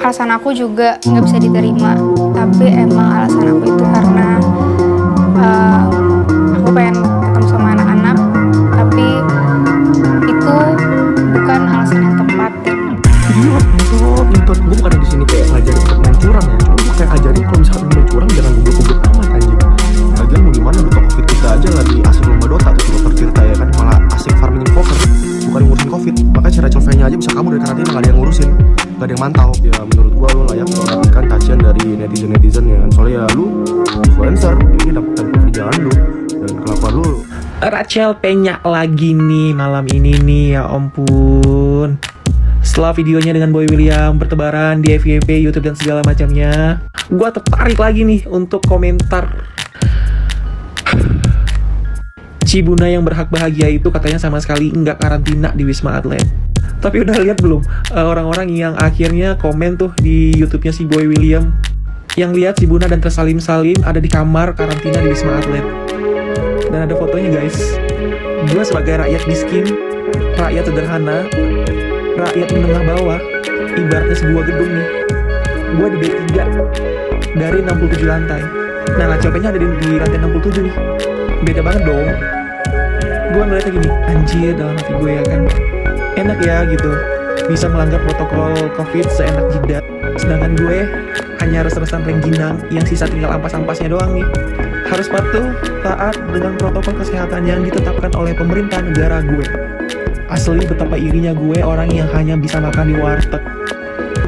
alasan aku juga nggak bisa diterima, tapi emang alasan aku itu karena aku pengen ketemu sama anak-anak, tapi itu bukan alasan yang tepat. Jadi nyentot, gue bukan di sini kayak ngajarin untuk main curang ya, cuma gue kayak ajarin kalau misalkan lu main curang jangan goblok-goblok amat anjing. Lagian mau gimana, lu tau covid kita aja lagi asik lomba Dota tuh Dr. Tirta ya kan, malah asik farming invoker, bukan ngurusin covid. Makanya cara Rachel nya aja bisa kabur dari karantina, gak ada yang ngurusin, gak ada yang mantau. Ya menurut gue lu layak mendapatkan cacian dari netizen ya kan, soalnya ya lu influencer, ini dapat pekerjaan lu dan kelakuan lu. Rachel Penya lagi nih malam ini nih, ya ampun. Setelah videonya dengan Boy William bertebaran di FYP, YouTube dan segala macamnya, gue tertarik lagi nih untuk komentar. Cibuna yang berhak bahagia itu katanya sama sekali nggak karantina di Wisma Atlet. Tapi udah lihat belum orang-orang yang akhirnya komen tuh di YouTube-nya si Boy William, yang lihat Cibuna dan tersalim-salim ada di kamar karantina di Wisma Atlet. Dan ada fotonya guys. Gue sebagai rakyat miskin, rakyat sederhana, rakyat menengah bawah, ibaratnya sebuah gedung nih, gue di B3 dari 67 lantai. Nah, Rachel Penya ada di lantai 67 nih. Beda banget dong. Gue ngeliatnya gini, anjir dalam hati gue ya kan, enak ya gitu, bisa melanggar protokol COVID seenak jidat. Sedangkan gue hanya res-resan rengginang yang sisa tinggal ampas-ampasnya doang nih. Harus patuh, taat dengan protokol kesehatan yang ditetapkan oleh pemerintah negara gue. Asli betapa irinya gue, orang yang hanya bisa makan di warteg,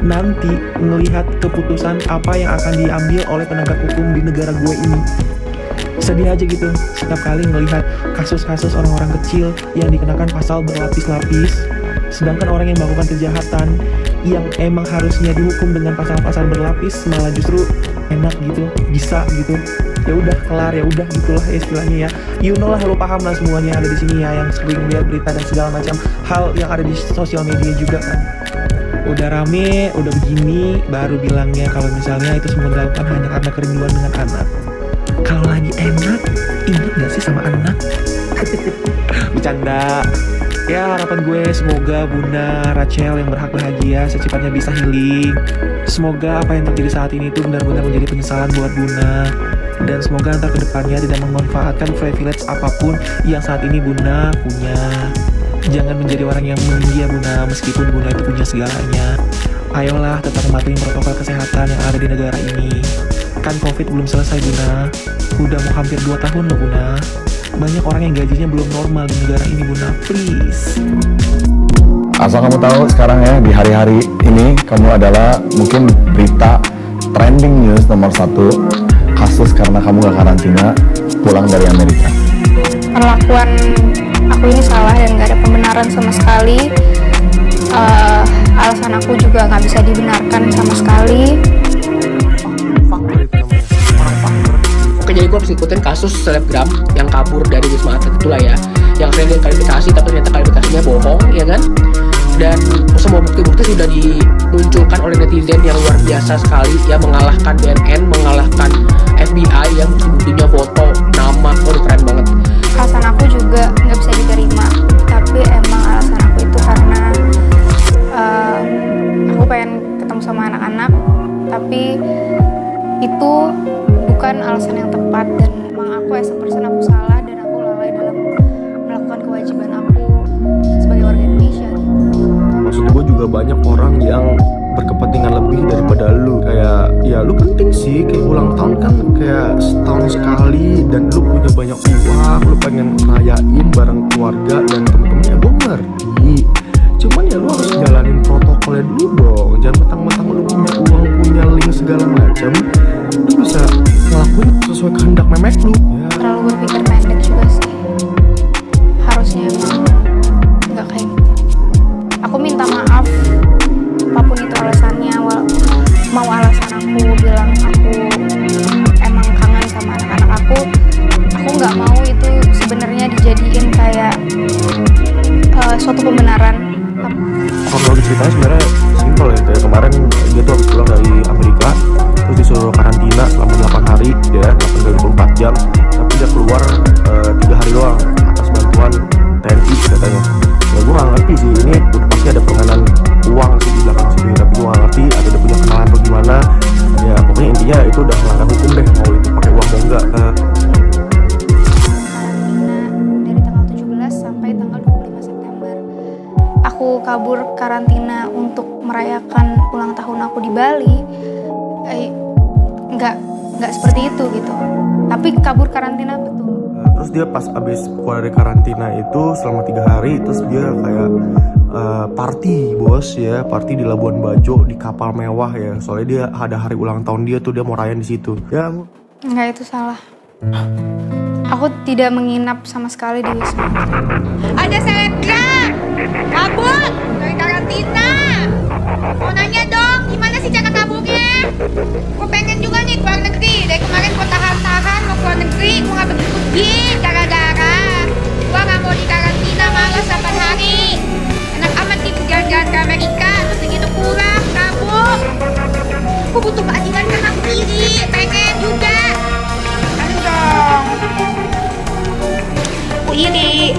nanti melihat keputusan apa yang akan diambil oleh penegak hukum di negara gue ini. Sedih aja gitu setiap kali melihat kasus-kasus orang-orang kecil yang dikenakan pasal berlapis-lapis, sedangkan orang yang melakukan kejahatan yang emang harusnya dihukum dengan pasal-pasal berlapis malah justru enak gitu, bisa gitu. Ya udah kelar, ya udah gitulah istilahnya ya. You know lah, lo paham lah semuanya ada di sini ya, yang sering lihat berita dan segala macam hal yang ada di sosial media juga kan. Udah rame, udah begini, baru bilangnya kalau misalnya itu semua dilakukan hanya karena kerinduan dengan anak. Kalau lagi enak, ingat gak sih sama anak? Bercanda. Ya harapan gue semoga Bunda Rachel yang berhak bahagia secepatnya bisa healing. Semoga apa yang terjadi saat ini itu benar-benar menjadi penyesalan buat Bunda. Dan semoga ntar kedepannya tidak memanfaatkan privilege apapun yang saat ini Bunda punya. Jangan menjadi orang yang meninggi ya Bunda, meskipun Bunda itu punya segalanya. Ayolah tetap mematuhi protokol kesehatan yang ada di negara ini. Kan COVID belum selesai Bunda, udah mau hampir 2 tahun loh Bunda. Banyak orang yang gajinya belum normal di negara ini Bunda, please. Asal kamu tahu sekarang ya, di hari-hari ini kamu adalah mungkin berita trending news nomor 1, kasus karena kamu gak karantina pulang dari Amerika. Perlakuan aku ini salah dan gak ada pembenaran sama sekali. Alasan aku juga gak bisa dibenarkan sama sekali. Oke, jadi gue harus ngikutin kasus selebgram yang kabur dari Wisma Atlet itulah ya, yang sering klarifikasi tapi ternyata klarifikasinya bohong ya kan. Dan semua bukti-bukti sudah dimunculkan oleh netizen yang luar biasa sekali ya, mengalahkan BNN, mengalahkan FBI yang buktinya foto, nama, keren banget. Alasan aku juga nggak bisa diterima, tapi emang alasan aku itu karena aku pengen ketemu sama anak-anak, tapi itu bukan alasan yang tepat. Dan emang aku as a person aku salah dan aku lalai dalam melakukan kewajiban aku sebagai warga Indonesia gitu. Maksud gue juga banyak orang yang berkepentingan lebih daripada lu. Kayak ya lu penting sih, kayak ulang tahun kan kayak setahun sekali dan lu punya banyak uang, lu pengen rayain bareng keluarga dan temen-temennya. Gue ngerti, cuman ya lu harus jalanin protokolnya dulu dong. Jangan mentang-mentang lu punya uang, punya link segala macam, lu bisa ngelakuin sesuai kehendak memek lu ya. Terlalu berpikir pendek juga sih, harusnya emang nggak kayak gitu. Aku minta maaf apapun itu alasannya. Mau alasan aku bilang aku emang kangen sama anak-anak aku nggak mau itu sebenarnya dijadiin kayak suatu pembenaran. Kronologi ceritanya sebenarnya simpel ya. Kayak kemarin dia tuh habis pulang dari Amerika, terus disuruh karantina selama 8 hari ya, 8 jam, tapi dia keluar 3 hari doang atas bantuan TNI katanya. Ya gue gak ngerti sih, ini pasti ada penganan uang sih di belakang sini, tapi gue gak ngerti atau dia punya kabur karantina untuk merayakan ulang tahun aku di Bali, nggak seperti itu gitu. Tapi kabur karantina betul. Terus dia pas abis keluar dari karantina itu selama 3 hari, terus dia kayak party bos ya, party di Labuan Bajo di kapal mewah ya. Soalnya dia ada hari ulang tahun dia tuh, dia mau rayain di situ. Ya, Nggak, itu salah. Aku tidak menginap sama sekali di Wisma. Ada selebgram kabur dari karantina. Mau nanya dong, gimana sih cara kaburnya? Gue pengen juga nih keluar negeri. Dari kemarin gue tahan-tahan mau keluar negeri, gue gak pergi gara-gara gue gak mau di karantina, males 8 hari. Enak amat gitu jalan-jalan ke Amerika, terus begitu pulang kabur. Gue butuh keadilan karena aku iri, pengen juga. Aduh dong. Aku iri.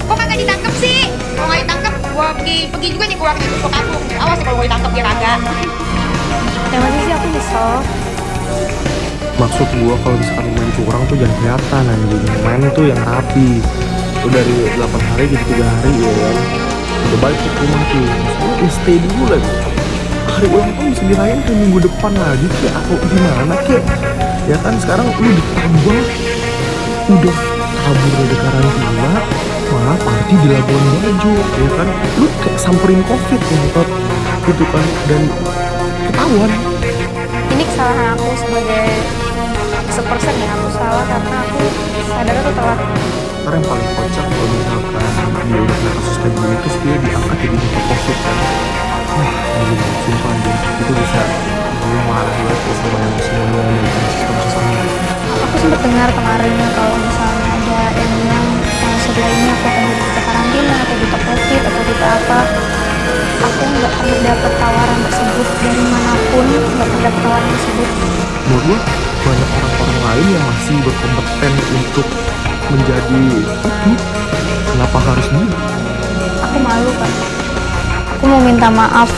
Kok kagak ditangkap sih? Kalau nggak ditangkap, gue pergi juga nih keluar dari gue kabur. Awas ya kalau gue ditangkap dia kagak. Ya masih sih aku nyesel. maksud gua kalau misalkan main curang tuh jangan kelihatan anjing. Main tuh yang rapi. Itu dari 8 hari jadi 3 hari ya kan. Udah balik ke rumah tuh. Maksudnya stay dulu lagi. Hari ulang tahun bisa dirayain ke minggu depan lagi kayak atau gimana kayak. Ya kan sekarang lu ditambah udah kabur dari karantina malah party di Labuan Bajo ya kan. Lu kayak samperin covid ya gitu kan, dan ketahuan. Ini kesalahan aku sebagai 1% ya, aku salah karena aku sadar aku telat. Karena yang paling kocak kalau misalkan dia udah kena kasus kayak gini terus dia diangkat jadi duta covid kan. Wah anjing, sumpah anjing, itu bisa gue marah banget ya sama yang semuanya dengan sistem-sistemnya. Aku sempat dengar kemarin kalau misalnya ada yang bilang setelah ini aku akan jadi duta karantina atau duta covid atau duta apa. Aku nggak pernah dapat tawaran tersebut dari manapun, nggak pernah dapat tawaran tersebut. Menurut gue banyak orang-orang lain yang masih berkompeten untuk menjadi itu. Kenapa harus dia? Aku malu kan. Aku mau minta maaf.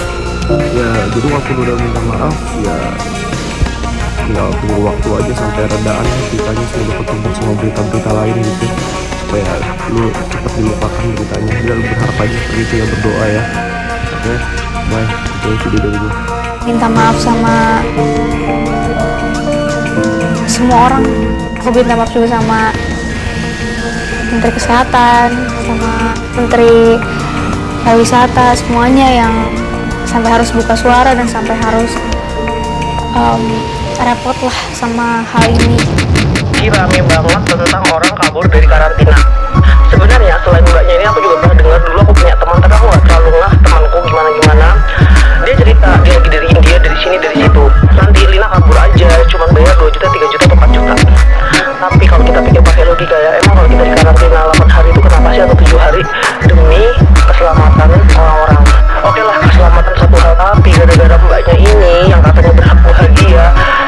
Ya jadi waktu udah minta maaf ya tinggal tunggu waktu aja sampai redaan beritanya, semoga ketemu sama berita-berita lain gitu supaya lu cepat dilupakan beritanya. Ya lu berharap aja seperti itu ya, berdoa ya. Oke, bye. Itu video dari gue. Minta maaf sama semua orang. Aku minta maaf juga sama Menteri Kesehatan, sama Menteri Pariwisata, semuanya yang sampai harus buka suara dan sampai harus repot lah sama hal ini. Rame banget tentang orang kabur dari karantina. Sebenarnya selain mbaknya ini aku juga pernah dengar, dulu aku punya teman tapi aku nggak terlalu ngeh temanku gimana. Dia cerita dia lagi dari India, dari sini dari situ. Nanti Lina kabur aja, cuman bayar 2 juta, 3 juta, atau 4 juta. Tapi kalau kita pikir pakai logika ya, emang kalau kita di karantina 8 hari itu kenapa sih, atau 7 hari demi keselamatan orang-orang. Oke lah, keselamatan satu hal, tapi gara-gara mbaknya ini yang katanya berhak bahagia,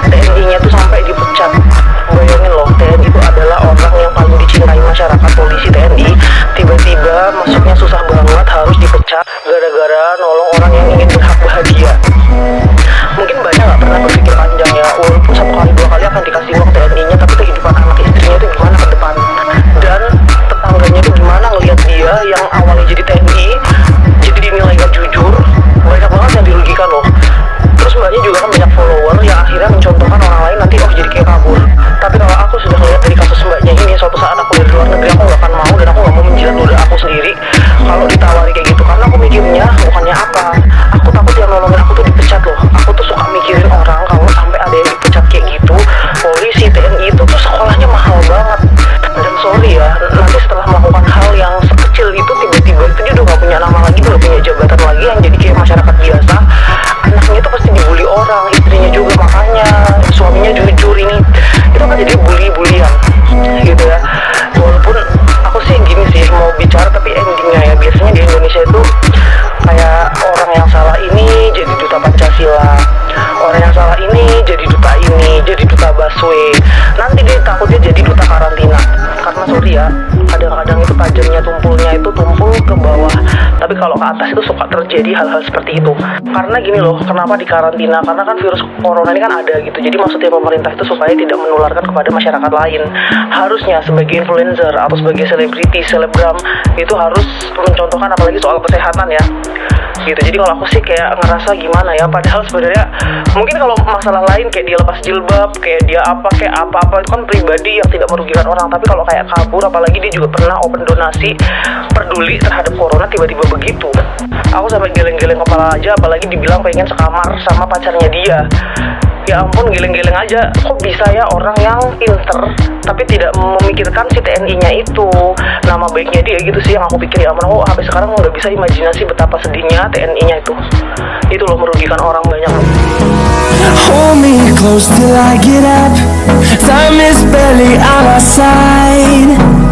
TNI-nya tuh sampai dipecat. Bayangin loh, TNI itu adalah orang yang paling dicintai masyarakat, polisi TNI tiba-tiba masuknya susah banget harus dipecat gara-gara nolong orang yang ingin berhak bahagia. Mungkin banyak nggak pernah berpikir panjang ya, walaupun 1 kali 2 kali akan dikasih uang TNI-nya, tapi kehidupan anak istrinya itu gimana ke depan, dan tetangganya itu gimana ngelihat dia yang awalnya jadi TNI jadi dinilai gak jujur. Banyak banget yang dirugikan loh. Terus mbaknya juga kan banyak follower yang akhirnya mencontohkan orang lain nanti jadi kayak kabur. Tapi kalau aku sudah melihat dari kasus mbaknya ini, suatu saat aku dari luar negeri aku gak akan mau, dan aku gak mau menjilat ludah aku sendiri kalau ditawari kayak gitu. Karena aku mikirnya bukannya apa, aku takut yang nolongin aku tuh dipecat loh. Aku tuh suka mikirin orang kalau sampai ada yang dipecat kayak gitu. Polisi, TNI itu tuh sekolahnya mahal banget. Dan sorry ya, nanti setelah melakukan hal yang sekecil itu tiba-tiba itu dia udah gak punya nama lagi, udah punya jabatan lagi yang jadi kayak masyarakat biasa. Anaknya tuh pasti dibully orang, istrinya juga, makanya suaminya jujur ini itu kan jadi bully-bulian gitu ya. Walaupun aku sih gini sih mau bicara, tapi endingnya ya biasanya di Indonesia itu kayak orang yang salah ini jadi duta Pancasila, orang yang salah ini jadi duta ini, jadi duta busway, nanti dia takutnya jadi duta karantina. Karena sorry ya, kadang-kadang itu tajamnya tumpulnya itu tumpul ke bawah, tapi kalau ke atas itu suka terjadi hal-hal seperti itu. Karena gini loh, kenapa dikarantina? Karena kan virus corona ini kan ada gitu, jadi maksudnya pemerintah itu supaya tidak menularkan kepada masyarakat lain. Harusnya sebagai influencer atau sebagai selebriti, selebgram itu harus mencontohkan, apalagi soal kesehatan ya gitu. Jadi kalau aku sih kayak ngerasa gimana ya, padahal sebenarnya mungkin kalau masalah lain kayak dia lepas jilbab, kayak dia kayak apa itu kan pribadi yang tidak merugikan orang. Tapi kalau kayak kabur, apalagi dia juga pernah open donasi peduli terhadap corona, tiba-tiba begitu, aku sampai geleng-geleng kepala aja. Apalagi dibilang pengen sekamar sama pacarnya dia. Ya ampun, geleng-geleng aja. Kok bisa ya orang yang pinter tapi tidak memikirkan si TNI-nya itu, nama baiknya dia gitu sih yang aku pikir. Ya ampun, sampai sekarang nggak bisa imajinasi betapa sedihnya TNI-nya itu loh, merugikan orang banyak loh. Hold me close till I get up. Time is barely on our side.